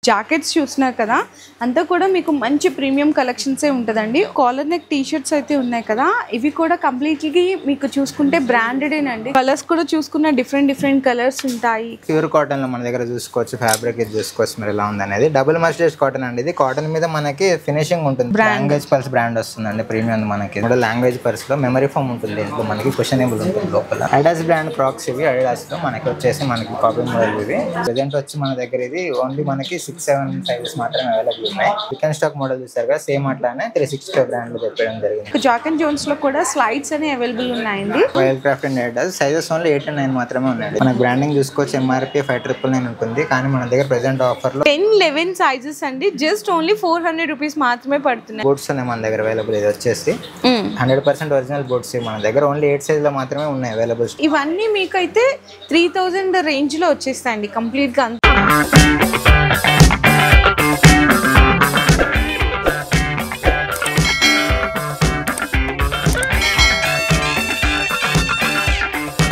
Jackets చూస్తున్నారు కదా, అంతా కూడా మీకు మంచి ప్రీమియం కలెక్షన్సే ఉంటుందండి. కాలర్ నెక్ టీ షర్ట్స్ అయితే ఉన్నాయి కదా, ఇవి కూడా కంప్లీట్లీ మీకు చూసుకుంటే బ్రాండెడేనండి. కలర్స్ కూడా చూసుకున్న డిఫరెంట్ కలర్స్ ఉంటాయి. ప్యూర్ కాటన్ లో మన దగ్గర చూసుకోవచ్చు, ఫ్యాబ్రిక్ ఇది చూసుకోవచ్చు మీరు ఎలా ఉంది అనేది. డబుల్ మస్టర్డ్ కాటన్ అండి ఇది. కాటన్ మీద మనకి ఫినిషింగ్ ఉంటుంది. లాంగ్వేజ్ పర్స్ బ్రాండ్ వస్తుందండి ప్రీమియం మనకి. లాంగ్వేజ్ పర్స్ లో మెమరీ ఫోమ్ ఉంటుంది, ఇంట్లో మనకి క్వశ్చనబుల్ ఉంటుంది లోపల. అడాస్ బ్రాండ్ ప్రాక్స్ ఇవి. అడాస్ లో మనకి వచ్చేసి మనకి కాపీ మోడల్ ఇవి. ప్రెజెంట్ వచ్చి మన దగ్గర ఇది ఓన్లీ మనకి 6-7 సైజెస్ మాత్రమే అవైలబుల్ ఉన్నాయి. చికెన్ స్టాక్ మోడల్ చూస్తారు కదా, సేమ్ అట్లానే 365 బ్రాండ్ లో చెప్పడం జరిగింది. జాక్ అండ్ జోన్స్ లో కూడా స్లైడ్స్ అనేవి అవైలబుల్ ఉన్నాయండి. Wild craft and ADAS sizes only 8 and 9 మాత్రమే ఉన్నాయండి. మనకి బ్రాండింగ్ చూసుకోవచ్చు, ఎంఆర్పీ 5,999 ఉంటుంది. కానీ మన దగ్గర ప్రెజెంట్ ఆఫర్ లో 10-11 సైజెస్ అండి, జస్ట్ ఓన్లీ 400 రూపీస్ మాత్రమే పడుతున్నాయి. బోట్స్ ఉన్నాయి మన దగ్గర అవైలబుల్. ఇది వచ్చేసి 100% ఒరిజినల్ బోట్స్ మన దగ్గర ఓన్లీ 8 సైజ్ లో మాత్రమే ఉన్నాయి అవైలబుల్. ఇవన్నీ మీకైతే 3000 రేంజ్ లో వచ్చేస్తాయండి కంప్లీట్ గా.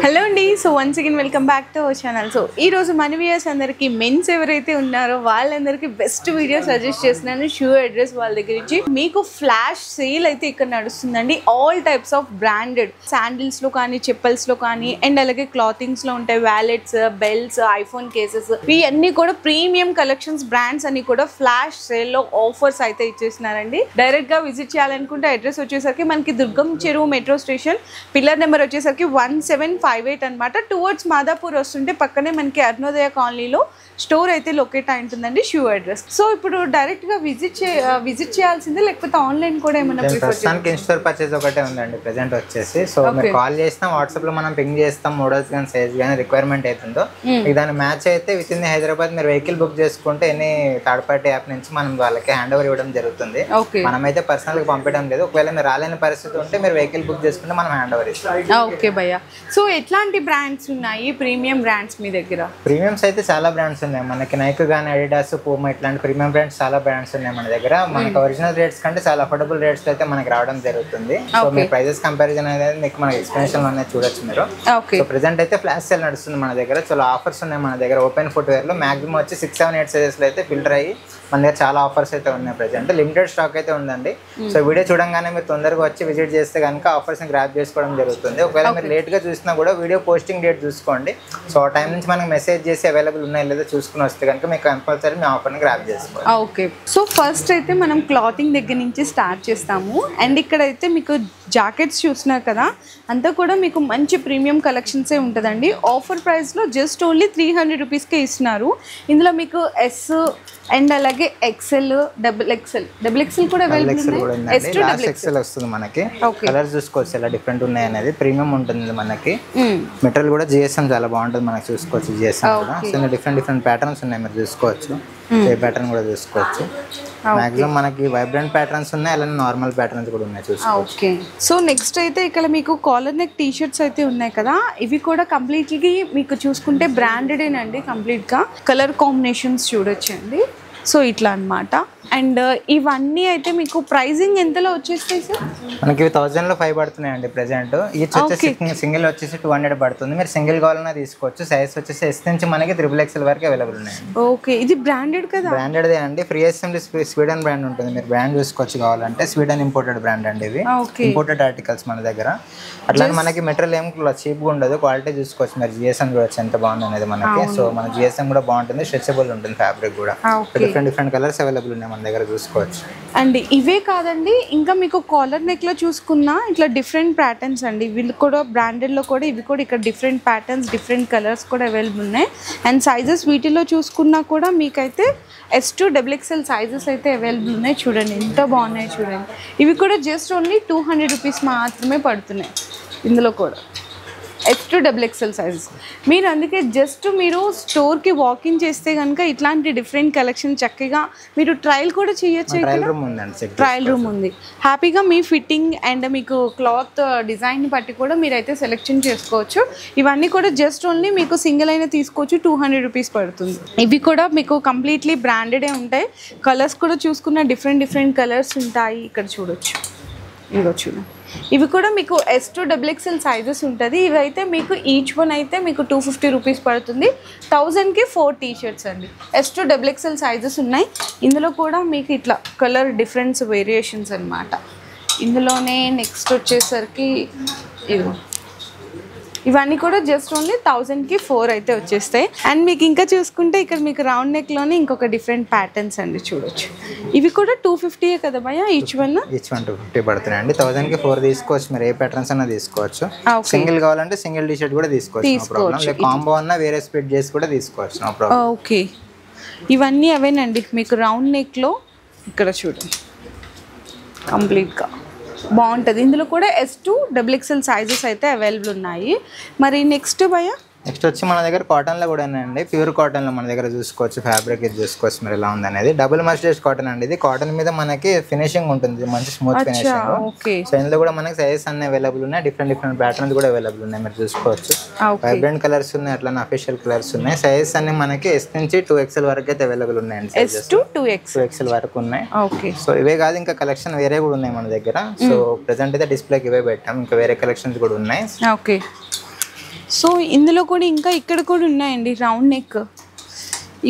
హలో అండి, so once again welcome back to our channel. So ఈ రోజు మన వ్యూయర్స్ అందరికి మెన్స్ ఎవరైతే ఉన్నారో వాళ్ళందరికీ బెస్ట్ వీడియో సజెస్ట్ చేస్తున్నాను. షూ అడ్రస్ వాళ్ళ దగ్గర నుంచి మీకు ఫ్లాష్ సేల్ అయితే ఇక్కడ నడుస్తుందండి. All types of branded sandals లో కానీ, చెప్పల్స్ లో కానీ, అండ్ అలాగే క్లాతింగ్స్ లో ఉంటాయి. వ్యాలెట్స్, బెల్ట్స్, ఐఫోన్ కేసెస్, ఇవన్నీ కూడా ప్రీమియం కలెక్షన్స్ బ్రాండ్స్ అన్ని కూడా ఫ్లాష్ సేల్ లో ఆఫర్స్ అయితే ఇచ్చేస్తున్నారండి. డైరెక్ట్ గా విజిట్ చేయాలనుకుంటే అడ్రస్ వచ్చేసరికి మనకి దుర్గం చెరువు మెట్రో స్టేషన్, పిల్లర్ నెంబర్ వచ్చేసరికి 1758 అనమాట. టువర్డ్స్ మాదాపూర్ వస్తుంటే పక్కనే మనకి అరుణోదయ కాలనీలో స్టోర్ అయితే లొకేట్ అయి ఉంటుందండి. Shoe address. సో ఇప్పుడు డైరెక్ట్ గా విజిట్ చేయాల్సిందే లేకపోతే ఆన్లైన్ కూడా ఏమైనా ప్రస్తుతానికి ఇన్స్టోర్ పర్చేస్ ఒకటే ఉందండి ప్రెజెంట్ వచ్చేసి. సో మీరు కాల్ చేస్తాం, వాట్సాప్ లో మనం పింగ్ చేస్తాం, మోడల్స్ కానీ సైజ్ కానీ రిక్వైర్మెంట్ అవుతుందో దాని మ్యాచ్ అయితే విత్ ఇన్ హైదరాబాద్ మీరు వెహికల్ బుక్ చేసుకుంటే ఎనీ థర్డ్ పార్టీ యాప్ నుంచి మనం వాళ్ళకి హ్యాండ్ ఓవర్ ఇవ్వడం జరుగుతుంది. మనమైతే పర్సనల్ గా పంపించడం లేదు. ఒకవేళ మీరు రాలేని పరిస్థితి ఉంటే మీరు వెహికల్ బుక్ చేసుకుంటే మనం హ్యాండ్ ఓవర్ ఇస్తాం. ఓకే భయ్యా. సో ఎట్లాంటి బ్రాండ్స్ ఉన్నాయి ప్రీమియం బ్రాండ్స్ మీ దగ్గర? ప్రీమియమ్స్ అయితే చాలా బ్రాండ్స్ ఉన్నాయి మనకి. నైక్ కానీ, అడిడాస్, పూమా ఇట్లాంటి ప్రీమియం బ్రాండ్స్ చాలా బ్రాండ్స్ ఉన్నాయి మన దగ్గర. మనకి ఒరిజినల్ రేట్స్ కంటే చాలా అఫోర్డబుల్ రేట్స్ అయితే మనకి రావడం జరుగుతుంది. సో మీ ప్రైజెస్ కంపారిజన్ అనేది మీకు మనకి ఎక్స్ప్లెనేషన్ అనేది చూడొచ్చు మీరు. సో ప్రెజెంట్ అయితే ఫ్లాష్ సేల్ నడుస్తుంది మన దగ్గర. చాలా ఆఫర్స్ ఉన్నాయి మన దగ్గర. ఓపెన్ ఫుట్ వేర్ లో మాక్సిమం వచ్చి 6-7-8 సైజెస్ లో అయితే ఫిల్టర్ అయ్యి మన దగ్గర చాలా ఆఫర్స్ అయితే ఉన్నాయి. ప్రెజెంట్ లిమిటెడ్ స్టాక్ అయితే ఉందండి. సో వీడియో చూడంగానే మీరు తొందరగా వచ్చి విజిట్ చేస్తే కనుక ఆఫర్స్ ని గ్రాప్ చేసుకోవడం జరుగుతుంది. ఒకవేళ మీరు లేట్ గా చూసినా కూడా వీడియో పోస్టింగ్ డేట్ చూసుకోండి. సో ఆ టైం నుంచి మనకి మెసేజ్ చేసి అవైలబుల్ ఉన్నాయో లేదో చూసుకుని వస్తే కనుక మీకు కంపల్సరీ మీ ఆఫర్ని గ్రాప్ చేసుకోవాలి. ఓకే. సో ఫస్ట్ అయితే మనం క్లాతింగ్ దగ్గర నుంచి స్టార్ట్ చేస్తాము. అండ్ ఇక్కడైతే మీకు జాకెట్స్ చూస్తున్నారు కదా, అంతా కూడా మీకు మంచి ప్రీమియం కలెక్షన్సే ఉంటుందండి. ఆఫర్ ప్రైస్లో జస్ట్ ఓన్లీ 300 రూపీస్కే ఇస్తున్నారు. ఇందులో మీకు ఎస్ అండ్ అలాగే ఎక్సెల్, డబుల్ ఎక్సెల్ కూడా అవైలబుల్ వస్తుంది మనకి. కలర్స్ చూసుకోవచ్చు ఎలా డిఫరెంట్ ఉన్నాయి అనేది. ప్రీమియం ఉంటుంది మనకి. మెటీరియల్ కూడా జిఎస్ఎం చాలా బాగుంటుంది మనకి. చూసుకోవచ్చు జిఎస్ఎం కూడా. సో డిఫరెంట్ ప్యాటర్న్స్ ఉన్నాయి మీరు చూసుకోవచ్చు. ఏ ప్యాటర్న్ కూడా చూసుకోవచ్చు. మాక్సిమం మనకి వైబ్రెంట్ ప్యాటర్న్స్ ఉన్నాయి, అలానే నార్మల్ ప్యాటర్న్స్ కూడా ఉన్నాయి చూసుకోవచ్చు. ఓకే. సో నెక్స్ట్ అయితే ఇక్కడ మీకు కాలర్ నెక్ టీ షర్ట్స్ అయితే ఉన్నాయి కదా, ఇవి కూడా కంప్లీట్లీ మీకు చూసుకుంటే బ్రాండెడేనండి కంప్లీట్ గా. కలర్ కాంబినేషన్స్ చూడొచ్చండి. సో ఇట్లా అన్నమాట. అండ్ ఇవన్నీ అయితే మీకు ప్రైజింగ్ ఎంతలో వచ్చేస్తాయి సార్? మనకి 1000 లో 5 పడుతున్నాయండి ప్రెజెంట్. ఈచ్ వచ్చేసి సింగిల్ వచ్చేసి 200 పడుతుంది. మీరు సింగిల్ కావాలన్నా తీసుకోవచ్చు. సైజ్ వచ్చేసి ఎస్ నుంచి మనకి 3XL వరకు అవైలబుల్ ఉన్నాయి. ఓకే. ఇది బ్రాండెడ్ కదా? బ్రాండెడ్ అండి. ఫ్రీ అసెంబ్లీ స్వీడన్ బ్రాండ్ ఉంటుంది. మీరు బ్రాండ్ చూసుకోవచ్చు కావాలంటే. స్వీడన్ ఇంపోర్టెడ్ బ్రాండ్ అండి ఇవి. ఇంపోర్టెడ్ ఆర్టికల్స్ మన దగ్గర. అట్లా మనకి మెటీరియల్ ఏం చీప్ గా ఉండదు. క్వాలిటీ చూసుకోవచ్చు మీరు. జిఎస్ఎం చూడొచ్చు ఎంత బాగుంది అనేది మనకి. సో మన జిఎస్ఎం కూడా బాగుంటుంది. స్ట్రెచబుల్ ఉంటుంది ఫ్యాబ్రిక్ కూడా. డిఫరెంట్ కలర్స్ అవైలబుల్ ఉన్నాయి మన దగ్గర చూసుకోవచ్చు. అండ్ ఇవే కాదండి, ఇంకా మీకు కాలర్ నెక్ లో చూసుకున్నా ఇట్లా డిఫరెంట్ ప్యాటర్న్స్ అండి. వీళ్ళు కూడా బ్రాండెడ్ లో కూడా ఇవి కూడా ఇక్కడ డిఫరెంట్ ప్యాటర్న్స్, డిఫరెంట్ కలర్స్ కూడా అవైలబుల్ ఉన్నాయి. అండ్ సైజెస్ వీటిలో చూసుకున్నా కూడా మీకైతే S to XXL సైజెస్ అయితే అవైలబుల్ ఉన్నాయి. చూడండి ఎంత బాగున్నాయి చూడండి. ఇవి కూడా జస్ట్ ఓన్లీ 200 రూపీస్ మాత్రమే పడుతున్నాయి. ఇందులో కూడా S to XXL సైజెస్. మీరు అందుకే జస్ట్ మీరు స్టోర్కి వాకింగ్ చేస్తే కనుక ఇట్లాంటి డిఫరెంట్ కలెక్షన్ చక్కగా మీరు ట్రయల్ కూడా చేయొచ్చు. ట్రయల్ రూమ్ ఉంది. హ్యాపీగా మీ ఫిట్టింగ్ అండ్ మీకు క్లాత్ డిజైన్ బట్టి కూడా మీరైతే సెలెక్షన్ చేసుకోవచ్చు. ఇవన్నీ కూడా జస్ట్ ఓన్లీ మీకు సింగిల్ అయినా తీసుకోవచ్చు. 200 రూపీస్ పడుతుంది. ఇవి కూడా మీకు కంప్లీట్లీ బ్రాండెడే ఉంటాయి. కలర్స్ కూడా చూసుకున్న డిఫరెంట్ కలర్స్ ఉంటాయి. ఇక్కడ చూడొచ్చు. ఇదిగో చూడండి ఇవి కూడా మీకు S2 సైజెస్ ఉంటుంది. ఇవైతే మీకు ఈచ్ వన్ అయితే మీకు 250 రూపీస్ పడుతుంది. 1000కి 4 టీషర్ట్స్ అండి. S2 సైజెస్ ఉన్నాయి. ఇందులో కూడా మీకు ఇట్లా కలర్ డిఫరెన్స్ వేరియేషన్స్ అన్నమాట. ఇందులోనే నెక్స్ట్ వచ్చేసరికి ఇవన్నీ కూడా జస్ట్ ఓన్లీ 1000కి 4 అయితే వచ్చేస్తాయి. అండ్ మీకు ఇంకా చూసుకుంటే ఇక్కడ మీకు రౌండ్ నెక్లోనే ఇంకొక డిఫరెంట్ ప్యాటర్న్స్ అండి చూడొచ్చు. ఇవి కూడా 250 కదా భయ్య ఈచ్ వన్ 250 పడుతున్నాయి అండి. 1000కి 4 తీసుకోవచ్చు. మీరు ఏ ప్యాటర్న్స్ అన్నా తీసుకోవచ్చు. సింగిల్ కావాలంటే సింగిల్ టీ షర్ట్ కూడా తీసుకోవచ్చు. కాంబో అన్నా వేరే స్ప్లిట్ చేసి కూడా తీసుకోవచ్చు. No problem. ఓకే, ఇవన్నీ అవేనండి మీకు రౌండ్ నెక్లో. ఇక్కడ చూడండి కంప్లీట్గా బాగుంటుంది. ఇందులో కూడా S2 సైజెస్ అయితే అవైలబుల్ ఉన్నాయి. మరి నెక్స్ట్ భయ్య నెక్స్ట్ వచ్చి మన దగ్గర కాటన్లో కూడా అండి. ప్యూర్ కాటన్లో మన దగ్గర చూసుకోవచ్చు. ఫ్యాబ్రిక్ ఇది చూసుకోవచ్చు మీరు ఎలా ఉంది అనేది. డబుల్ మస్టర్డ్ కాటన్ అండి. ఇది కాటన్ మీద మనకి ఫినిషింగ్ ఉంటుంది, మంచి స్మూత్ ఫినిషింగ్. సో ఇందులో కూడా మనకి సైజెస్ అన్ని అవైలబుల్ ఉన్నాయి. డిఫరెంట్ ప్యాటర్న్స్ కూడా అవైలబుల్ ఉన్నాయి, మీరు చూసుకోవచ్చు. వైబ్రెంట్ కలర్స్ ఉన్నాయి, అట్లా అఫీషియల్ కలర్స్ ఉన్నాయి. సైజెస్ అన్ని మనకి S నుంచి 2XL వరకు అయితే అవైలబుల్ ఉన్నాయండి. S2 వరకు ఉన్నాయి. సో ఇవే కాదు, ఇంకా కలెక్షన్ వేరే కూడా ఉన్నాయి మన దగ్గర. సో ప్రెసెంట్ అయితే డిస్ప్లేకి ఇవే పెట్టాం, ఇంకా వేరే కలెక్షన్స్ కూడా ఉన్నాయి. ఓకే, సో ఇందులో కూడా ఇంకా ఇక్కడ కూడా ఉన్నాయండి రౌండ్ నెక్.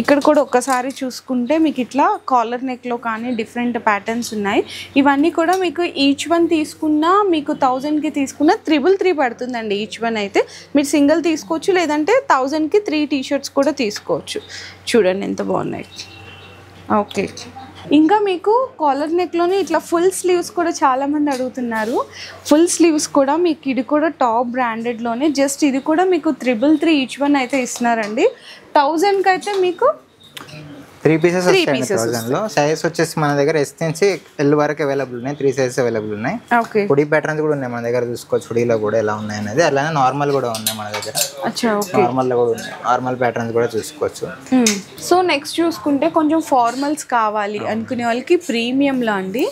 ఇక్కడ కూడా ఒక్కసారి చూసుకుంటే మీకు ఇట్లా కాలర్ నెక్లో కానీ డిఫరెంట్ ప్యాటర్న్స్ ఉన్నాయి. ఇవన్నీ కూడా మీకు ఈచ్ వన్ తీసుకున్నా మీకు 1000కి తీసుకున్నా 333 పడుతుందండి ఈచ్ వన్. అయితే మీరు సింగిల్ తీసుకోవచ్చు, లేదంటే 1000కి 3 టీషర్ట్స్ కూడా తీసుకోవచ్చు. చూడండి ఎంత బాగున్నాయి. ఓకే, ఇంకా మీకు కాలర్ నెక్లోనే ఇట్లా ఫుల్ స్లీవ్స్ కూడా చాలామంది అడుగుతున్నారు. ఫుల్ స్లీవ్స్ కూడా మీకు ఇది కూడా టాప్ బ్రాండెడ్లోనే. జస్ట్ ఇది కూడా మీకు 333 ఈచ్ వన్ అయితే ఇస్తున్నారండి. 1000కి అయితే మీకు 3 పీసెస్ వస్తాయి 1000లో. సైజెస్ వచ్చేసి మన దగ్గర S నుంచి L వరకు అవైలబుల్ ఉన్నాయి. 3 సైజెస్ అవైలబుల్ ఉన్నాయి. హుడీ ప్యాటర్న్స్ కూడా ఉన్నాయి మన దగ్గర, చూసుకోవచ్చు. హుడీలో కూడా ఎలా ఉన్నాయి అనేది. అలానే నార్మల్ కూడా ఉన్నాయి మన దగ్గర. నార్మల్లో కూడా ఉన్నాయి, నార్మల్ ప్యాటర్న్స్ కూడా చూసుకోవచ్చు. సో నెక్స్ట్ చూసుకుంటే కొంచెం ఫార్మల్స్ కావాలి అనుకునే వాళ్ళకి ప్రీమియంలో అండి.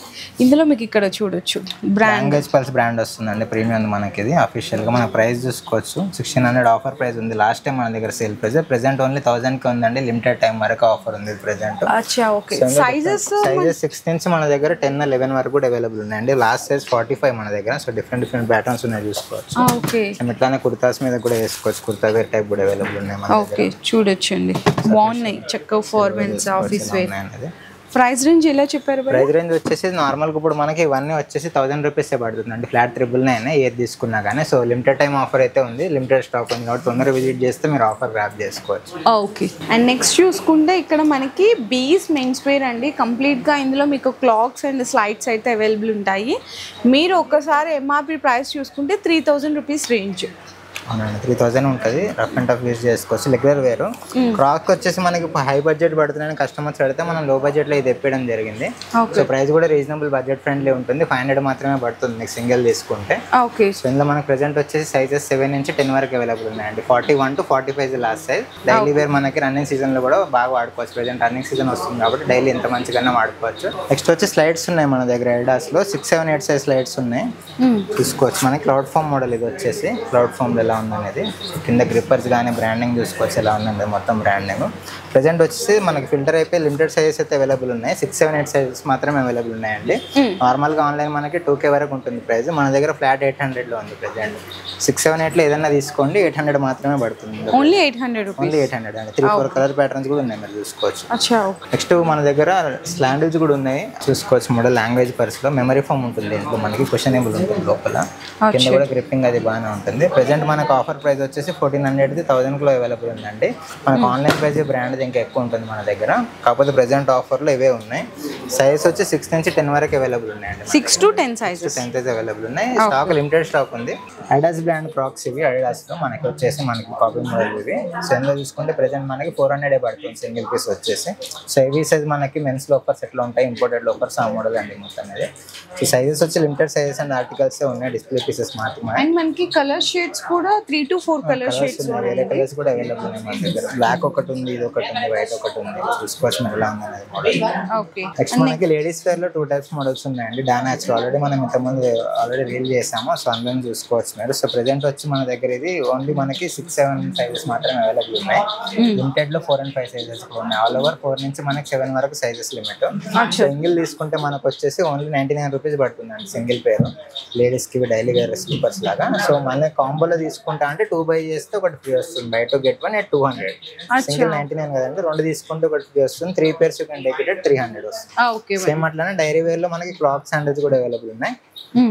ఇందులో మీకు ఇక్కడ చూడొచ్చు బ్రాండ్ పల్స్ బ్రాండ్ వస్తుందండి. ప్రీమియం మనకి ఇది అఫీషియల్గా. మన ప్రైస్ చూసుకోవచ్చు. 1600 ఆఫర్ ప్రైస్ ఉంది. లాస్ట్ టైం మన దగ్గర సేల్ ప్రైస్. ప్రెసెంట్ ఓన్లీ 1000కి ఉందండి. లిమిటెడ్ టైం వరకు ఆఫర్ ఉంది ప్రెసెంట్. సైజెస్ 6 నుంచి మన దగ్గర 10, 11 వరకు కూడా అవైలబుల్ ఉన్నాయండి. లాస్ట్ సైజ్ 45 మన దగ్గర. సో డిఫరెంట్ ప్యాటర్న్స్ ఉన్నాయి, చూసుకోవచ్చు. ఇట్లానే కుర్తాస్ మీద కూడా వేసుకోవచ్చు. కుర్తా వేర్ టైప్ కూడా అవైలబుల్ ఉన్నాయి మన దగ్గర. చూడొచ్చండి, బాగున్నాయి చక్కగా formals office wear. Price range ఎలా చెప్పారు? ప్రైస్ రేంజ్ వచ్చేసి నార్మల్గా ఇప్పుడు మనకి ఇవన్నీ వచ్చేసి 1000 రూపీసే పడుతుంది అండి. ఫ్లాట్ 999 ఏది తీసుకున్నా కానీ. సో లిమిటెడ్ టైం ఆఫర్ అయితే ఉంది, లిమిటెడ్ స్టాక్ ఉంది కాబట్టి తొందరగా విజిట్ చేస్తే మీరు ఆఫర్ గ్రాప్ చేసుకోవచ్చు. ఓకే, అండ్ నెక్స్ట్ చూసుకుంటే ఇక్కడ మనకి బీస్ మెన్స్ వేర్ అండి. కంప్లీట్గా ఇందులో మీకు క్లాక్స్ అండ్ స్లైడ్స్ అయితే అవైలబుల్ ఉంటాయి. మీరు ఒక్కసారి MRP ప్రైస్ చూసుకుంటే 3000 రూపీస్ రేంజ్. అవునండి, 3000 ఉంటుంది. రఫ్ అండ్ టఫ్ యూజ్ చేసుకోవచ్చు. రెగ్యులర్ వేరు. క్రాక్ వచ్చేసి మనకి హై బడ్జెట్ పడుతుందని కస్టమర్స్ అడిగితే మనం లో బడ్జెట్లో ఇది తెప్పడం జరిగింది. సో ప్రైస్ కూడా రీజనబుల్ బడ్జెట్ ఫ్రెండ్లీ ఉంటుంది. 500 మాత్రమే పడుతుంది మీకు సింగిల్ తీసుకుంటే. సో ఇందులో మనకి ప్రెసెంట్ వచ్చేసి సైజెస్ 7 నుంచి 10 వరకు అవైలబుల్ ఉన్నాయండి. 41 to 45 last size. Daily wear మనకి రన్నింగ్ సీజన్లో కూడా బాగా వాడుకోవచ్చు. ప్రెసెంట్ రన్నింగ్ సీజన్ వస్తుంది కాబట్టి డైలీ ఎంత మంచిగా వాడుకోవచ్చు. నెక్స్ట్ వచ్చి స్లైడ్స్ ఉన్నాయి మన దగ్గర. అడిడాస్లో 6, 7, 8 సైజ్ స్లైడ్స్ ఉన్నాయి, చూసుకోవచ్చు. మనకి క్లౌడ్ ఫామ్ మోడల్ ఇది వచ్చేసి. క్లౌడ్ ఫామ్ ఎలా ఉందనేది కింద గ్రిప్పర్స్ కానీ బ్రాండింగ్ చూసుకోవచ్చు ఎలా ఉందండి మొత్తం బ్రాండింగ్. ప్రెసెంట్ వచ్చేసి మనకి ఫిల్టర్ అయిపోయి లిమిటెడ్ సైజెస్ అయితే అవైలబుల్ ఉన్నాయి. 6, 7, 8 సైజెస్ మాత్రమే అవైలబుల్ ఉన్నాయండి. నార్మల్గా ఆన్లైన్ మనకి 2K వరకు ఉంటుంది ప్రైస్. మన దగ్గర ఫ్లాట్ 800లో ఉంది ప్రెసెంట్. 6, 7, 8లో ఏదైనా తీసుకోండి, 800 మాత్రమే పడుతుంది. ఓన్లీ 800 అండి. 3-4 కలర్ ప్యాటర్న్స్ కూడా ఉన్నాయి, మీరు చూసుకోవచ్చు. నెక్స్ట్ మన దగ్గర స్లాండిల్స్ కూడా ఉన్నాయి, చూసుకోవచ్చు. మోడల్ లాంగ్వేజ్ పర్స్లో మెమరీ ఫోమ్ ఉంటుంది. ఇంట్లో మనకి క్వశ్చనబుల్ ఉంటుంది లోపల. కింద కూడా గ్రిప్పింగ్ అది బాగానే ఉంటుంది. ప్రెసెంట్ మనకు ఆఫర్ ప్రైస్ వచ్చేసి 1400ది 1000లో అవైలబుల్ ఉందండి. మనకు ఆన్లైన్ ప్రైస్ బ్రాండ్ ఇంకా ఎక్కువ ఉంటుంది మన దగ్గర. కాకపోతే ప్రెసెంట్ ఆఫర్లో ఇవే ఉన్నాయి. సైజ్ వచ్చి 6 నుంచి 10 వరకు అవైలబుల్ ఉన్నాయండి. 6 to 10 సైజెస్ అవైలబుల్ ఉన్నాయి. స్టాక్ లిమిటెడ్ స్టాక్ ఉంది. అడిడాస్ బ్రాండ్ క్రాక్స్ ఇవి. అడిడాస్లో మనకి వచ్చేసి మనకి కాపీ మోడల్ ఇవి. సో ఇందులో చూసుకుంటే ప్రెసెంట్ మనకి 400 పడుతుంది సింగిల్ పీస్ వచ్చేసి. సో ఇవి సైజ్ మనకి మెన్స్ లోఫర్స్ ఎట్లా ఉంటాయి, ఇంపోర్టెడ్ లోఫర్స్ ఆ మోడల్ అండి మొత్తం అనేది. సో సైజెస్ వచ్చి లిమిటెడ్ సైజెస్ అండ్ ఆర్టికల్స్ ఉన్నాయి, డిస్ప్లే పీసెస్ మాత్రమే. అండ్ మనకి కలర్ షేడ్స్ కూడా 3 to 4 కలర్ షేడ్స్ ఉన్నాయి. వేరే కలర్స్ కూడా అవైలబుల్ ఉన్నాయి మన దగ్గర. బ్లాక్ ఒకటి ఉంది, ఇది ఒకటి ఉంది, వైట్ ఒకటి ఉంది, చూసుకోవచ్చు ఎలా ఉంది అనేది మోడల్. ఓకే, నెక్స్ట్ మనకి లేడీస్ వేర్ లో 2 టైప్స్ మోడల్స్ ఉన్నాయండి. డానాచ్ ఆల్రెడీ మనం ఇంతకుముందు ఆల్రెడీ రీల్ చేసాము. సో అందులో చూసుకోవచ్చు మీరు. సో ప్రెసెంట్ వచ్చి మన దగ్గర ఇది ఓన్లీ మనకి 6-7 సైజెస్ మాత్రమే అవైలబుల్ ఉన్నాయి. లిమిటెడ్ లో 4 and 5 సైజెస్ ఉన్నాయి. ఆల్ ఓవర్ 4 నుంచి మనకి 7 వరకు సైజెస్ లిమిట్. సింగిల్ తీసుకుంటే మనకు వచ్చేసి ఓన్లీ 99 రూపీస్ పడుతుందండి సింగిల్ పేరు. లేడీస్ కి డైలీ వేర్ స్లీపర్స్ లాగా. సో మళ్ళీ కాంబోలో తీసుకుంటా అంటే 2 బై చేస్తే ఒకటి ఫ్రీ వస్తుంది. By 2 get 1 at 200. సింగిల్ 99 కదండి, 2 తీసుకుంటే ఒకటి ఫ్రీ వస్తుంది. 3 pairs you can take it at 300 వస్తుంది. సేమ్ అట్లానే డైరీ వేర్ లో మనకి క్లాత్ శాండిల్స్ కూడా అవైలబుల్ ఉన్నాయి.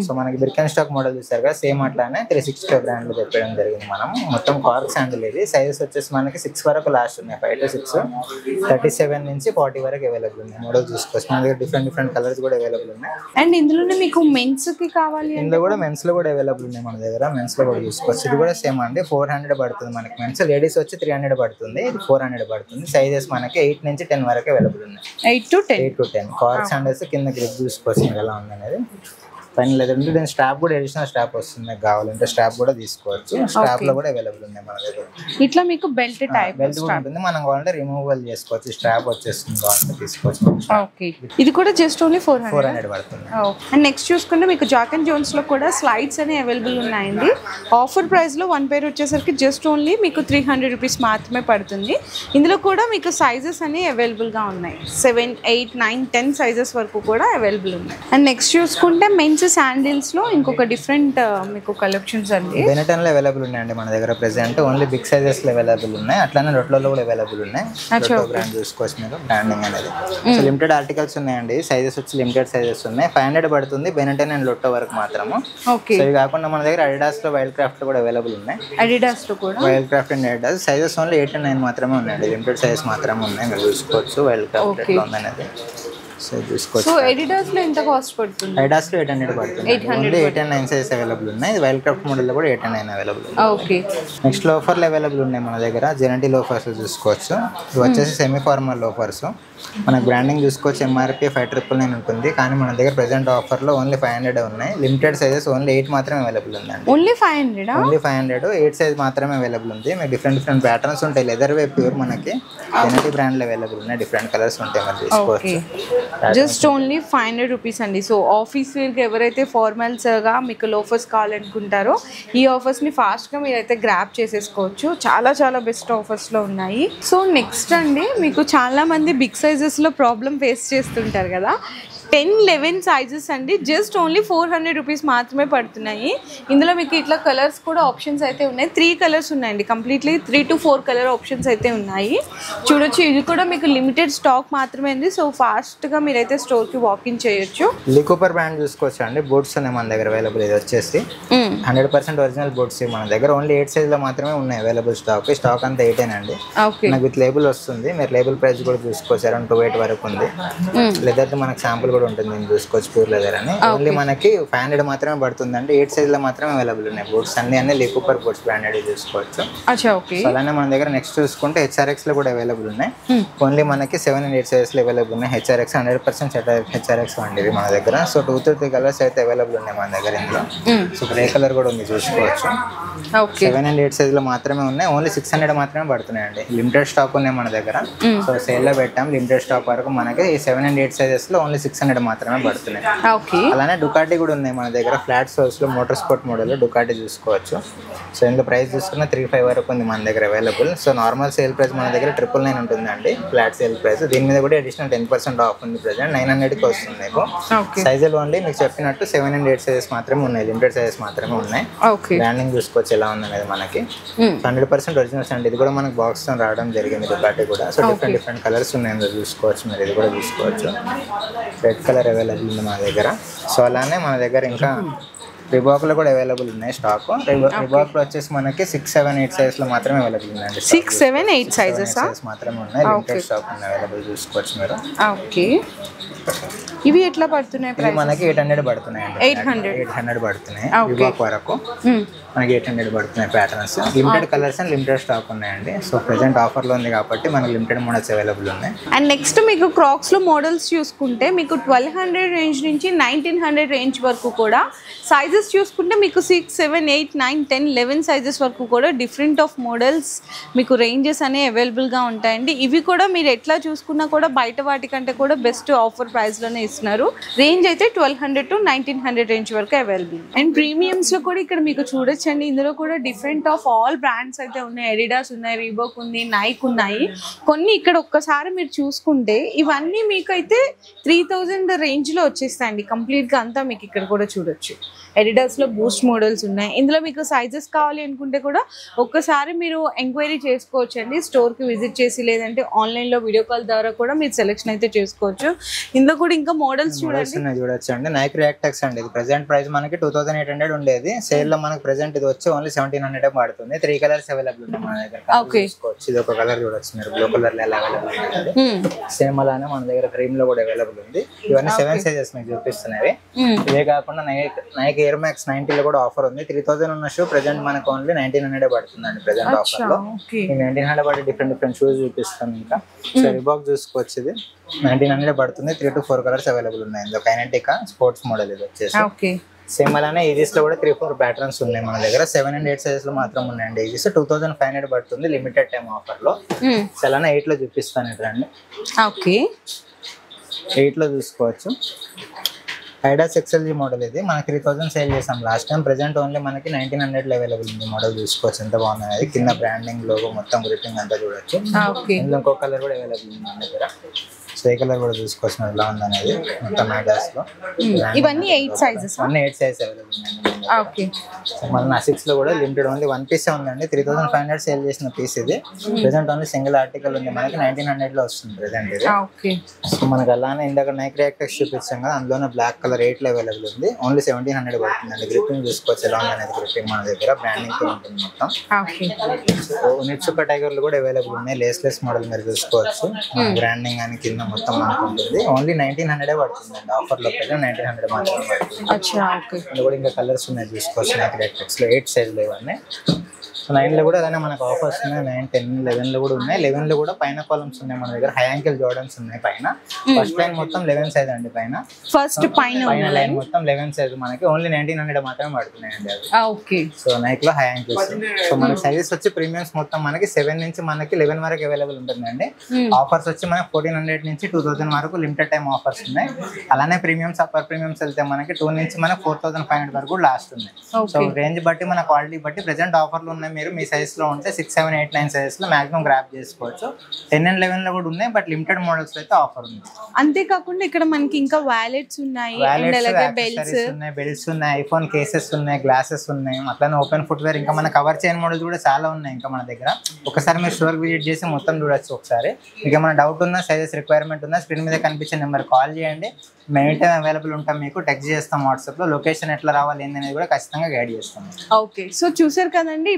సో మనకి బిర్కెన్ స్టాక్ మోడల్ చూసారు కదా, సేమ్ అట్లానే 365 బ్రాండ్ లో చెప్పడం జరిగింది. మనం మొత్తం కార్క్ శాండిల్ ఇది. సైజెస్ వచ్చేసి మనకి 6 వరకు లాస్ట్ ఉన్నాయి. 5 to 6, 37 నుంచి 40 వరకు అవైలబుల్ ఉన్నాయి. మోడల్ చూసుకోవచ్చు. మన దగ్గర డిఫరెంట్ కలర్స్ కూడా అవైలబుల్ ఉన్నాయి. అండ్ ఇందులోనే మీకు మెన్స్ కి కావాలి, ఇందులో కూడా మెన్స్ లో కూడా అవైలబుల్ ఉన్నాయి మన దగ్గర. మెన్స్ లో కూడా చూసుకోవచ్చు. ఇది కూడా సేమ్ అండి, 400 పడుతుంది మనకి మెన్స్. లేడీస్ వచ్చి 300 పడుతుంది, ఇది 400 పడుతుంది. సైజెస్ మనకి 8 నుంచి 10 వరకు అవైలబుల్ ఉన్నాయి. 8 to 10 కార్క్ శాండిల్స్ కింద గ్రిప్ చూసుకోవచ్చు ఎలా ఉందనేది. పైన లేదంటే దీని స్ట్రాప్ కూడా అడిషనల్ స్ట్రాప్ వస్తుంది. కావాలంటే స్ట్రాప్ కూడా తీసుకోవచ్చు. స్ట్రాప్ లో కూడా అవైలబుల్ ఉన్నాయి మన దగ్గర. ఇట్లా మీకు బెల్ట్ టైప్ బెల్ట్ కూడా ఉంటుంది. మనం కావాలంటే రిమూవల్ చేసుకోవచ్చు. స్ట్రాప్ వచ్చేస్తుంది, కావాలంటే తీసుకోవచ్చు. ఓకే, ఇది కూడా జస్ట్ ఓన్లీ 400 పడుతుంది. అండ్ నెక్స్ట్ చూసుకుంటే మీకు జాక్ అండ్ జోన్స్ లో కూడా స్లైడ్స్ అని అవైలబుల్ ఉన్నాయండి. ఆఫర్ ప్రైస్ లో 1 pair వచ్చేసరికి జస్ట్ ఓన్లీ మీకు 300 రూపీస్ మాత్రమే పడుతుంది. ఇందులో కూడా మీకు సైజెస్ అని అవైలబుల్ గా ఉన్నాయి. 7, 8, 9, 10 సైజెస్ వరకు కూడా అవైలబుల్ ఉన్నాయి. అండ్ నెక్స్ట్ చూసుకుంటే మెన్స్ శాండిల్స్ లో ఇంకొక డిఫరెంట్ మీకు కలెక్షన్స్ అండి. బెనెటన్ లో అవైలబుల్ ఉన్నాయండి మన దగ్గర ప్రెసెంట్. ఓన్లీ బిగ్ సైజెస్ లో అవైలబుల్ ఉన్నాయి. అట్లానే రొట్లలో కూడా అవైలబుల్ ఉన్నాయి. బ్రాండ్ చూసుకోవచ్చు మీరు. బ్రాండింగ్ అనేది సో లిమిటెడ్ ఆర్టికల్స్ ఉన్నాయండి. సైజెస్ వచ్చి లిమిటెడ్ సైజెస్ ఉన్నాయి. 500 పడుతుంది బెనెటన్ అండ్ లొట్టో వరకు మాత్రము. ఓకే, సో ఇవి కాకుండా మన దగ్గర అడిడాస్ లో వైల్డ్ క్రాఫ్ట్ లో కూడా అవైలబుల్ ఉన్నాయి. అడిడాస్ లో కూడా wild craft and Adidas sizes only 8 and 9 మాత్రమే ఉన్నాయండి. లిమిటెడ్ సైజెస్ మాత్రమే ఉన్నాయి. మీరు చూసుకోవచ్చు వైల్డ్ క్రాఫ్ట్ ఎట్లా ఉందనేది. సో చూసుకోవచ్చు. సో అడిడాస్ లో ఎంత కాస్ట్ పడుతుంది? అడిడాస్ లో 800 పడుతుంది. ఓన్లీ 8 and 9 సైజెస్ అవైలబుల్ ఉన్నాయి. వైల్డ్ క్రాఫ్ట్ మోడల్ లో కూడా 8 and 9 అవైలబుల్. ఓకే, నెక్స్ట్ లోఫర్లు అవైలబుల్ ఉన్నాయి మన దగ్గర. జెనటీ లోఫర్స్ చూసుకోవచ్చు. ఇవి వచ్చేసి సెమీ ఫార్మల్ లోఫర్స్. మనకు బ్రాండింగ్ చూసుకోవచ్చు. ఎంఆర్పీ 599 ఉంటుంది. కానీ మన దగ్గర ప్రెసెంట్ ఆఫర్ లో ఓన్లీ 500 ఉన్నాయి. లిమిటెడ్ సైజెస్ ఓన్లీ 8 మాత్రమే అవైలబుల్ ఉందండి. ఓన్లీ 500 8 సైజ్ మాత్రమే అవైలబుల్ ఉంది. మీకు డిఫరెంట్ ప్యాటర్న్స్ ఉంటాయి. లెదర్ వే ప్యూర్ మనకి జెనటీ బ్రాండ్ లో అవైలబుల్ ఉన్నాయి. డిఫరెంట్ కలర్స్ ఉంటాయి మనం చూసుకోవచ్చు. జస్ట్ ఓన్లీ 500 రూపీస్ అండి. సో ఆఫీస్ వేర్కి ఎవరైతే ఫార్మల్స్గా మీకు లోఫర్స్ కావాలనుకుంటారో ఈ ఆఫర్స్ని ఫాస్ట్గా మీరైతే గ్రాప్ చేసేసుకోవచ్చు. చాలా బెస్ట్ ఆఫర్స్లో ఉన్నాయి. సో నెక్స్ట్ అండి, మీకు చాలామంది బిగ్ సైజెస్లో ప్రాబ్లం ఫేస్ చేస్తుంటారు కదా. 10-11 సైజెస్ అండి. జస్ట్ ఓన్లీ 400 రూపీస్ మాత్రమే పడుతున్నాయి. ఇందులో మీకు ఇట్లా కలర్స్ కూడా ఆప్షన్స్ అయితే ఉన్నాయి. 3 కలర్స్ ఉన్నాయండి. కంప్లీట్లీ 3 to 4 కలర్ ఆప్షన్స్ అయితే ఉన్నాయి. చూడొచ్చు, ఇది కూడా మీకు లిమిటెడ్ స్టాక్ మాత్రమే ఉంది. సో ఫాస్ట్గా మీరైతే స్టోర్కి వాకింగ్ చేయొచ్చు. లీకూపర్ బ్రాండ్ చూసుకోవచ్చు అండి. బోట్స్ ఉన్నాయి మన దగ్గర అవైలబుల్. ఇది వచ్చేసి 100% ఒరిజినల్ బోట్స్ మన దగ్గర. ఓన్లీ 8 సైజ్లో మాత్రమే ఉన్నాయి అవైలబుల్ స్టాక్. స్టాక్ అంతా 8 అండి. నాకు విత్ లేబుల్ వస్తుంది. మీరు లేబుల్ ప్రైస్ కూడా చూసుకోవచ్చు. అరౌండ్ 28 వరకు ఉంది. లెదర్ మనకు శాంపుల్ కూడా ఉంటుంది, నేను చూసుకోవచ్చు. ప్యూర్ లెదర్ అని. ఓన్లీ మనకి 500 మాత్రమే పడుతుందండి. 8 సైజ్ లో మాత్రమే అవైలబుల్ ఉన్నాయి బోట్స్ అన్ని లీకూపర్ బోట్స్ బ్రాండెడ్ చూసుకోవచ్చు. అలానే మన దగ్గర నెక్స్ట్ చూసుకుంటే హెచ్ఆర్ఎక్స్ లో కూడా అవైలబుల్ ఉన్నాయి. ఓన్లీ మనకి 7 and 8 సైజెస్ లో అవైలబుల్ ఉన్నాయి. హెచ్ఆర్ఎక్స్ 100% హెచ్ఆర్ఎక్స్ వండి మన దగ్గర. సో 2-3 కలర్స్ అయితే అవైలబుల్ ఉన్నాయి మన దగ్గర. ఇందులో సో గ్రే కలర్ కూడా ఉంది చూసుకోవచ్చు. 7 and 8 సైజ్ లో మాత్రమే ఉన్నాయి. ఓన్లీ 600 మాత్రమే పడుతున్నాయండి. లిమిటెడ్ స్టాక్ ఉన్నాయి మన దగ్గర. సో సేల్ లో పెట్టాం లిమిటెడ్ స్టాక్ వరకు. మనకి 7 and 8 సైజెస్ లో ఓన్లీ 600 మాత్రమే పడుతున్నాయి. అలానే డుకాటి కూడా ఉన్నాయి మన దగ్గర. ఫ్లాట్ సోల్స్ లో మోటార్ స్పోర్ట్ మోడల్ డుకాటి చూసుకోవచ్చు. సో ఇందులో ప్రైస్ చూసుకున్న 35 వరకు ఉంది మన దగ్గర available. So normal sale price మన దగ్గర 999 ఉంటుందండి ఫ్లాట్ సేల్ ప్రైస్. దీని మీద కూడా అడిషనల్ 10% ఆఫ్ ఉంది. ప్రెసెంట్ 900కి వస్తుంది మీకు. సైజులు ఓన్లీ మీకు చెప్పినట్టు 7 and 8 సైజెస్ మాత్రమే ఉన్నాయి. లిమిటెడ్ సైజెస్ మాత్రమే ఉన్నాయి. బ్రాండింగ్ చూసుకోవచ్చు ఎలా ఉంది అనేది మనకి. 100% ఒరిజినల్స్ అండి. ఇది కూడా మనకి బాక్స్ తో రావడం జరిగింది డుకాటి కూడా. సో డిఫరెంట్ కలర్స్ ఉన్నాయి అందులో చూసుకోవచ్చు మీరు. ఇది కూడా చూసుకోవచ్చు. రెడ్ కలర్ అవైలబుల్ ఉంది మన దగ్గర. సో అలానే మన దగ్గర ఇంకా రిబాక్ లో కూడా అవైలబుల్ ఉన్నాయి స్టాక్. రిబాక్ లో వచ్చేసి మనకి 6, 7, 8 సైజ్ లో మాత్రమే అవైలబుల్ ఉన్నాయండి. 6, 7, 8 సైజెస్ మాత్రమే ఉన్నాయి. లిమిటెడ్ స్టాక్ ఉన్నాయి అవైలబుల్ చూసుకోవచ్చు మీరు. ఓకే, ఇవి ఎట్లా పడుతున్నాయి ఇవి మనకి 800 పడుతున్నాయండి. 800 పడుతున్నాయి వివాక్ వరకు మనకి 800 పడుతున్నాయి patterns. Limited colours and limited stock ఉన్నాయండి. సో ప్రెసెంట్ ఆఫర్లో ఉంది కాబట్టి మనకి లిమిటెడ్ మోడల్స్ అవైలబుల్ ఉన్నాయి. అండ్ నెక్స్ట్ మీకు క్రాక్స్లో మోడల్స్ చూసుకుంటే మీకు 1200 రేంజ్ నుంచి 1900 రేంజ్ వరకు కూడా సైజెస్ చూసుకుంటే మీకు 6, 7, 8, 9, 10, 11 సైజెస్ వరకు కూడా డిఫరెంట్ ఆఫ్ మోడల్స్ మీకు రేంజెస్ అనేవి అవైలబుల్గా ఉంటాయండి. ఇవి కూడా మీరు ఎట్లా చూసుకున్నా కూడా బయట వాటికంటే కూడా బెస్ట్ ఆఫర్ ప్రైస్లోనే ఇస్తున్నారు. రేంజ్ అయితే 1200 to 1900 రేంజ్ వరకు అవైలబుల్. అండ్ ప్రీమియమ్స్లో కూడా ఇక్కడ మీకు చూడొచ్చండి, ఇందులో కూడా డిఫరెంట్ ఆఫ్ ఆల్ బ్రాండ్స్ అయితే ఉన్నాయి. ఎడిడాస్ ఉన్నాయి, రీబాక్ ఉంది, నైక్ ఉన్నాయి. కొన్ని ఇక్కడ ఒక్కసారి మీరు చూసుకుంటే ఇవన్నీ మీకు అయితే 3000 రేంజ్లో వచ్చేస్తాయండి కంప్లీట్గా అంతా. మీకు ఇక్కడ కూడా చూడొచ్చు ఎడిడాస్లో బూస్ట్ మోడల్స్ ఉన్నాయి. ఇందులో మీకు సైజెస్ కావాలి అనుకుంటే కూడా ఒక్కసారి మీరు ఎంక్వైరీ చేసుకోవచ్చు అండి, స్టోర్కి విజిట్ చేసి, లేదంటే ఆన్లైన్లో వీడియో కాల్ ద్వారా కూడా మీరు సెలెక్షన్ అయితే చేసుకోవచ్చు. ఇందులో కూడా ఇంకా మోడల్స్ చూడొచ్చు అండి. నైక్ రియాక్టెక్స్ అండి, ఇది ప్రెసెంట్ ప్రైస్ మనకి 2800 ఉండేది. సేల్ లో మనకి ప్రెసెంట్ ఇది వచ్చి ఓన్లీ 1700 పడుతుంది. 3 కలర్స్ అవైలబుల్ ఉన్నాయి మన దగ్గర. ఇది ఒక కలర్ చూడొచ్చు మీరు, బ్లూ కలర్ లో అవైలబుల్ ఉంది. సేమ్ అలానే మన దగ్గర క్రీమ్ లో కూడా అవైలబుల్ ఉంది. ఇవన్నీ 7 సైజెస్ మీకు చూపిస్తున్నాయి. ఇవే కాకుండా నైక్ ఎయిర్ మ్యాక్స్ 90 లో కూడా ఆఫర్ ఉంది. 3000 ఉన్న షూ ప్రెసెంట్ మనకు ఓన్లీ 1900 పడుతుందండి ప్రెసెంట్ ఆఫర్ లో. 1900 పడి డిఫరెంట్ షూస్ చూపిస్తాను. ఇంకా సో రీబాక్ చూసుకోవచ్చు, ఇది 1900 పడుతుంది. 3 to 4 కలర్స్ అవైలబుల్ ఉన్నాయి. ఇందులో కైనెటికా స్పోర్ట్స్ మోడల్ ఇది వచ్చేసి. సేమ్ అలానే ఈజీస్ లో కూడా 3-4 ప్యాటర్న్స్ ఉన్నాయి మన దగ్గర. 7 and 8 సైజెస్ లో మాత్రం ఉన్నాయండి. ఈజీస్ 2500 పడుతుంది లిమిటెడ్ టైం ఆఫర్ లో. అలానే 8 లో చూపిస్తాను ఇట్లండి. 8 లో చూసుకోవచ్చు. ఐడాస్ ఎక్స్ఎల్జీ మోడల్ ఇది మనకి 3000 సేల్ చేసాం లాస్ట్ టైం. ప్రెసెంట్ ఓన్లీ మనకి 1900 లో అవైలబుల్ ఉంది. మోడల్ చూసుకోవచ్చు ఎంత బాగున్నాయి. అది కింద బ్రాండింగ్ లోగో మొత్తం గ్రిప్పింగ్ అంతా చూడొచ్చు. ఇందులో ఇంకో కలర్ కూడా అవైలబుల్ ఉంది మన దగ్గర. సో ఈ కలర్ కూడా చూసుకోవచ్చు ఎలా ఉంది అనేది మొత్తం ఐడాస్ లో. ఇవన్నీ 8 సైజెస్, అన్ని 8 సైజ్ అవైలబుల్ ఉంది. మన నాసిక్స్ లో కూడా లిమిటెడ్ ఓన్లీ 1 పీస్ ఉందండి. 3500 సేల్ చేసిన పీస్ ఇది. ప్రెసెంట్ ఓన్లీ సింగిల్ ఆర్టికల్ ఉంది మనకి. 1900 లో వస్తుంది ప్రెసెంట్ ఇది. సో మనకి అలానే ఇందాక నైక్ రియాక్టెక్స్ చూపించాం కదా, అందులోనే బ్లాక్ కలర్ 8 లో అవైలబుల్ ఉంది. ఓన్లీ 1700 పడుతుందండి. గ్రిప్పింగ్ చూసుకోవచ్చు ఎలా ఉంది అనేది. గ్రిప్పింగ్ మన దగ్గర బ్రాండింగ్ తో ఉంటుంది మొత్తం. నిట్సుకా టైగర్లు కూడా అవైలబుల్ ఉన్నాయి. లేస్ మోడల్ మీరు చూసుకోవచ్చు. బ్రాండింగ్ అని కింద మొత్తం మనకు ఉంటుంది. ఓన్లీ 1900 పడుతుందండి ఆఫర్ లో. 1900 మాత్రమే పడుతుంది. కూడా ఇంకా కలర్స్ ఉన్నాయి చూసుకోవచ్చు. నైక్ రియాక్టెక్స్ లో 8 సైజ్ లో ఇవన్నీ. 9 లో కూడా అలానే మనకు ఆఫర్స్ ఉన్నాయి. 9, 10, 11 లో కూడా ఉన్నాయి. 11 లో కూడా పైన కాలమ్స్ ఉన్నాయి మన దగ్గర. హై యాంకిల్ జోర్డన్స్ ఉన్నాయి పైన. ఫస్ట్ లైన్ మొత్తం 11 సైజ్ అండి పైన. ఫస్ట్ పైన లైన్ మొత్తం 11 సైజ్ మనకి. ఓన్లీ 1900 మాత్రమే పడుతున్నాయండి అవి. సో నైక్ లో హై యాంకిల్స్. సో మన సైజెస్ వచ్చి ప్రీమియమ్స్ మొత్తం మనకి 7 నుంచి మనకి 11 వరకు అవైలబుల్ ఉంటుందండి. ఆఫర్స్ వచ్చి మనకి 1400 నుంచి 2000 వరకు లిమిటెడ్ టైం ఆఫర్స్ ఉన్నాయి. అలానే ప్రీమియమ్స్, అప్పర్ ప్రీమియమ్స్ వెళ్తే మనకి 2 నుంచి మనకి 4500 వరకు లాస్ట్ ఉన్నాయి. సో రేంజ్ బట్టి మన క్వాలిటీ బట్టి ప్రెసెంట్ ఆఫర్లు ఉన్నాయి. మీరు మీ సైజ్ లో ఉంటే 6, 7, 8, 9 సైజెస్ లో మాక్సిమం గ్రాప్ చేసుకోవచ్చు. 10 and 11 లో కూడా ఉన్నాయి. బట్ లిమిటెడ్ మోడల్స్ అయితే ఆఫర్ ఉంది. అంతేకాకుండా ఇక్కడ మనకి ఇంకా వాలెట్స్ ఉన్నాయి, బెల్ట్స్ ఉన్నాయి, ఐఫోన్ కేసెస్ ఉన్నాయి, గ్లాసెస్ ఉన్నాయి. అట్లానే ఓపెన్ ఫుట్వేర్, ఇంకా మన కవర్ చైన్ మోడల్స్ కూడా చాలా ఉన్నాయి ఇంకా మన దగ్గర. ఒకసారి మీరు స్టోర్ విజిట్ చేసి మొత్తం చూడొచ్చు. ఒకసారి మీకు ఏమైనా డౌట్ ఉన్నా, సైజెస్ రిక్వైర్మెంట్ ఉన్నా స్క్రీన్ మీద కనిపించే నెంబర్ కాల్ చేయండి. మెయిన్ టైం అవైలబుల్ ఉంటాం. మీకు టెక్స్ట్ చేస్తాం వాట్సాప్ లో. లొకేషన్ ఎట్లా రావాలి ఏందనేది కూడా ఖచ్చితంగా గైడ్ చేస్తాం. ఓకే, సో చూసారు కదండి.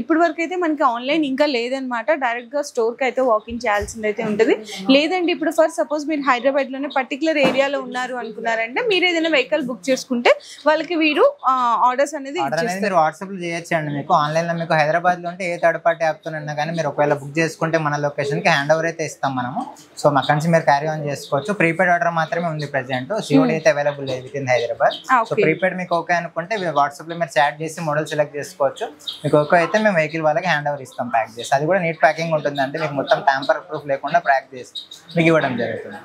ఇప్పుడు వరకు అయితే మనకి ఆన్లైన్ ఇంకా లేదనమాట. డైరెక్ట్ గా స్టోర్ కి అయితే వాకింగ్ చేయాల్సింది అయితే ఉంటుంది. లేదండి ఇప్పుడు ఫర్ సపోజ్ మీరు హైదరాబాద్ లోనే పర్టికులర్ ఏరియాలో ఉన్నారు అనుకున్నారంటే మీరు ఏదైనా వెహికల్ బుక్ చేసుకుంటే వాళ్ళకి వీరు ఆర్డర్స్ అనేది మీరు వాట్సాప్ లో చేయొచ్చు అండి. మీకు ఆన్లైన్ లో మీకు హైదరాబాద్ లో ఉంటే ఏ థర్డ్ పార్టీ యాప్ తో ఉన్నా కానీ మీరు ఒకవేళ బుక్ చేసుకుంటే మన లొకేషన్ కి హ్యాండ్ ఓవర్ అయితే ఇస్తాం మనము. సో మా నుంచి మీరు క్యారీ ఆన్ చేసుకోవచ్చు. ప్రీపెయిడ్ ఆర్డర్ మాత్రమే ఉంది ప్రెసెంట్. సిఓడి అయితే అవైలబుల్ లేదు with in Hyderabad. So prepaid మీకు ఓకే అనుకుంటే వాట్సాప్ లో మీరు చాట్ చేసి మోడల్ సెలెక్ట్ చేసుకోవచ్చు. మీకు ఓకే అయితే మేము వెహికల్ వాళ్ళకి హ్యాండ్ ఓవర్ ఇస్తాం ప్యాక్ చేసి. అది కూడా నీట్ ప్యాకింగ్ ఉంటుంది. అంటే మీకు మొత్తం ట్యాంపర్ ప్రూఫ్ లేకుండా ప్యాక్ చేసి మీకు ఇవ్వడం జరుగుతుంది.